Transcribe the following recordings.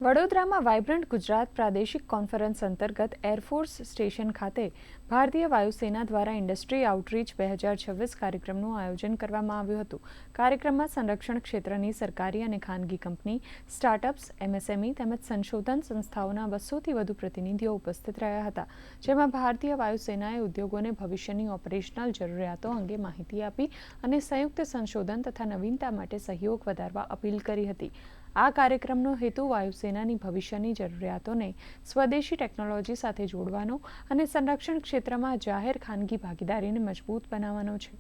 વડોદરામાં વાઇબ્રન્ટ ગુજરાત પ્રાદેશિક કોન્ફરન્સ અંતર્ગત એરફોર્સ સ્ટેશન ખાતે ભારતીય વાયુસેના દ્વારા ઇન્ડસ્ટ્રી આઉટરીચ 2026 કાર્યક્રમનું આયોજન કરવામાં આવ્યું હતું. કાર્યક્રમમાં સંરક્ષણ ક્ષેત્રની સરકારી અને ખાનગી કંપની, સ્ટાર્ટઅપ્સ, એમએસએમઈ તેમજ સંશોધન સંસ્થાઓના 200થી વધુ પ્રતિનિધિઓ ઉપસ્થિત રહ્યા હતા, જેમાં ભારતીય વાયુસેનાએ ઉદ્યોગોને ભવિષ્યની ઓપરેશનલ જરૂરિયાતો અંગે માહિતી આપી અને સંયુક્ત સંશોધન તથા નવીનતા માટે સહયોગ વધારવા અપીલ કરી હતી. આ કાર્યક્રમનો હેતુ વાયુસેનાની ભવિષ્યની જરૂરિયાતોને સ્વદેશી ટેકનોલોજી સાથે જોડવાનો અને સંરક્ષણ ક્ષેત્રમાં જાહેર ખાનગી ભાગીદારીને મજબૂત બનાવવાનો છે.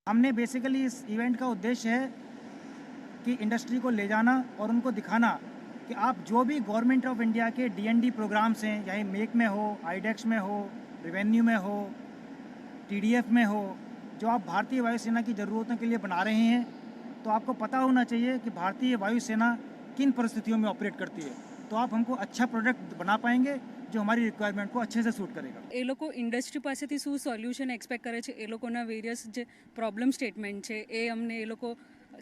हमने बेसिकली इस इवेंट का उद्देश्य है कि इंडस्ट्री को ले जाना और उनको दिखाना कि आप जो भी गवर्नमेंट ऑफ इंडिया के डीएनडी प्रोग्राम्स हैं, चाहे मेक में हो, आईडेक्स में हो, रेवेन्यू में हो, टीडीएफ में हो, जो आप भारतीय वायुसेना की ज़रूरतों के लिए बना रहे हैं, तो आपको पता होना चाहिए कि भारतीय वायुसेना किन परिस्थितियों में ऑपरेट करती है. तो आप हमको अच्छा प्रोडक्ट बना पाएंगे जो हमारी रिक्वायरमेंट को अच्छे से सूट करेगा. એ લોકો ઇન્ડસ્ટ્રી પાસેથી શું સોલ્યુશન એક્સપેક્ટ કરે છે, એ લોકોના વેરિયસ જે પ્રોબ્લેમ સ્ટેટમેન્ટ છે એ અમને એ લોકો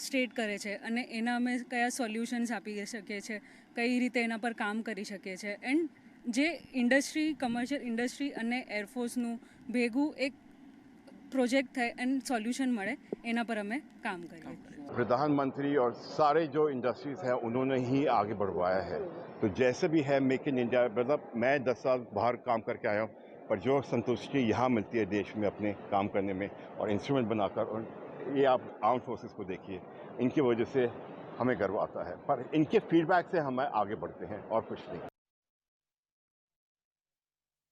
સ્ટેટ કરે છે અને એના અમે કયા સોલ્યુશન્સ આપી શકીએ છીએ, કઈ રીતે એના પર કામ કરી શકીએ છીએ. એન્ડ જે ઇન્ડસ્ટ્રી, કમર્શિયલ ઇન્ડસ્ટ્રી અને એરફોર્સનું ભેગું એક प्रोजेक्ट है एंड सॉल्यूशन મળે એના પર અમે काम કરીએ. प्रधानमंत्री और सारे जो इंडस्ट्रीज़ हैं उन्होंने ही आगे बढ़वाया है. तो जैसे भी है मेक इन इंडिया, मतलब मैं 10 साल बाहर काम करके आया हूँ, पर जो संतुष्टि यहाँ मिलती है देश में अपने काम करने में और इंस्ट्रूमेंट बनाकर, और ये आप आर्म फोर्सेस को देखिए, इनकी वजह से हमें गर्व आता है. पर इनके फीडबैक से हम आगे बढ़ते हैं और कुछ नहीं.